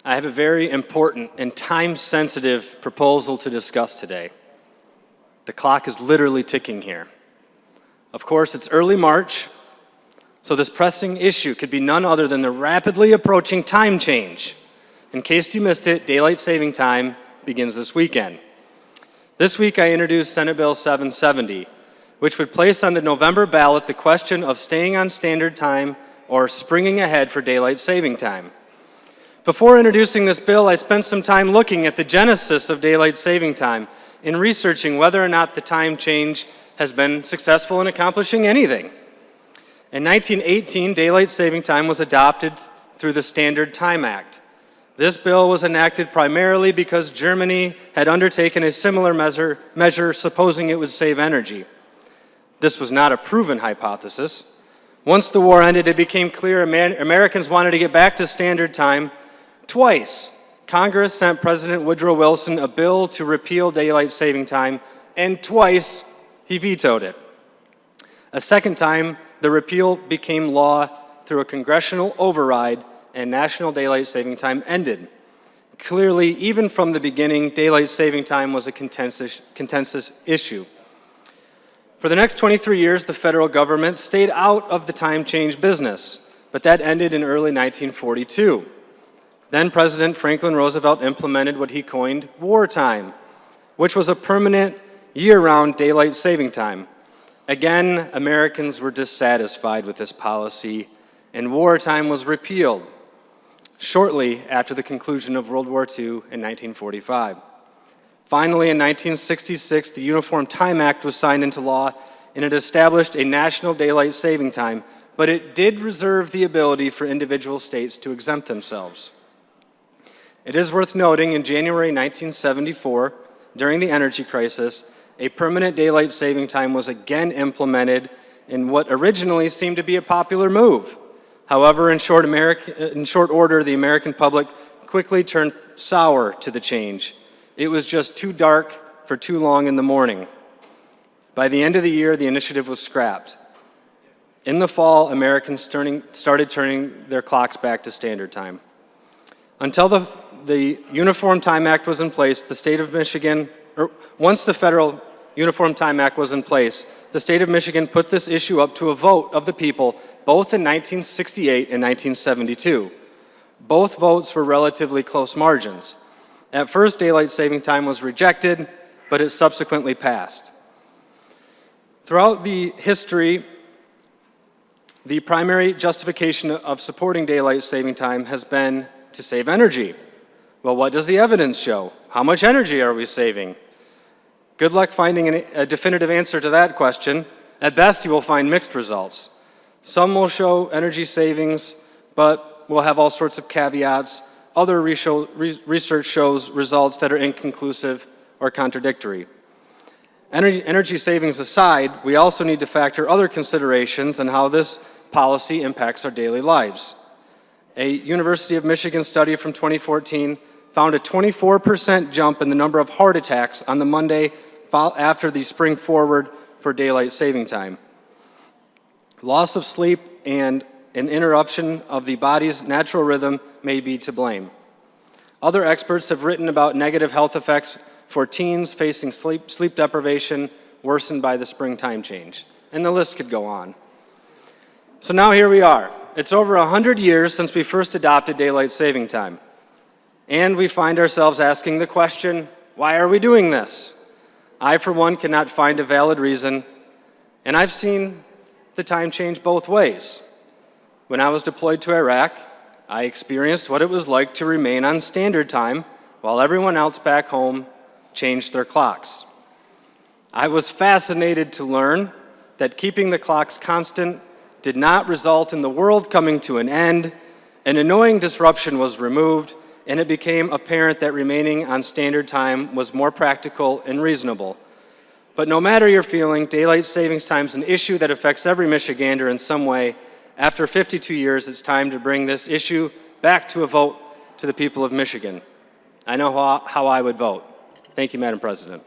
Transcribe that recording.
I have a very important and time-sensitive proposal to discuss today. The clock is literally ticking here. Of course, it's early March, so this pressing issue could be none other than the rapidly approaching time change. In case you missed it, daylight saving time begins this weekend. This week I introduced Senate Bill 770, which would place on the November ballot the question of staying on standard time or springing ahead for daylight saving time. Before introducing this bill, I spent some time looking at the genesis of daylight saving time and researching whether or not the time change has been successful in accomplishing anything. In 1918, daylight saving time was adopted through the Standard Time Act. This bill was enacted primarily because Germany had undertaken a similar measure supposing it would save energy. This was not a proven hypothesis. Once the war ended, it became clear Americans wanted to get back to standard time. Twice, Congress sent President Woodrow Wilson a bill to repeal daylight saving time, and twice he vetoed it. A second time, the repeal became law through a congressional override, and national daylight saving time ended. Clearly, even from the beginning, daylight saving time was a contentious issue. For the next 23 years, the federal government stayed out of the time change business, but that ended in early 1942. Then President Franklin Roosevelt implemented what he coined wartime, which was a permanent, year-round daylight saving time. Again, Americans were dissatisfied with this policy, and wartime was repealed shortly after the conclusion of World War II in 1945. Finally, in 1966, the Uniform Time Act was signed into law, and it established a national daylight saving time, but it did reserve the ability for individual states to exempt themselves. It is worth noting, in January 1974, during the energy crisis, a permanent daylight saving time was again implemented in what originally seemed to be a popular move. However, in short order, the American public quickly turned sour to the change. It was just too dark for too long in the morning. By the end of the year, the initiative was scrapped. In the fall, Americans started turning their clocks back to standard time. Until the Uniform Time Act was in place, the state of Michigan, once the federal Uniform Time Act was in place, the state of Michigan put this issue up to a vote of the people, both in 1968 and 1972. Both votes were relatively close margins. At first, daylight saving time was rejected, but it subsequently passed. Throughout the history, the primary justification of supporting daylight saving time has been to save energy. Well, what does the evidence show? How much energy are we saving? Good luck finding a definitive answer to that question. At best, you will find mixed results. Some will show energy savings, but will have all sorts of caveats. Other research shows results that are inconclusive or contradictory. Energy savings aside, we also need to factor other considerations on how this policy impacts our daily lives. A University of Michigan study from 2014 found a 24% jump in the number of heart attacks on the Monday after the spring forward for daylight saving time. Loss of sleep and an interruption of the body's natural rhythm may be to blame. Other experts have written about negative health effects for teens facing sleep deprivation worsened by the spring time change, and the list could go on. So now here we are. It's over 100 years since we first adopted daylight saving time. And we find ourselves asking the question, why are we doing this? I, for one, cannot find a valid reason, and I've seen the time change both ways. When I was deployed to Iraq, I experienced what it was like to remain on standard time while everyone else back home changed their clocks. I was fascinated to learn that keeping the clocks constant did not result in the world coming to an end. An annoying disruption was removed, and it became apparent that remaining on standard time was more practical and reasonable. But no matter your feeling, daylight savings time is an issue that affects every Michigander in some way. After 52 years, it's time to bring this issue back to a vote to the people of Michigan. I know how I would vote. Thank you, Madam President.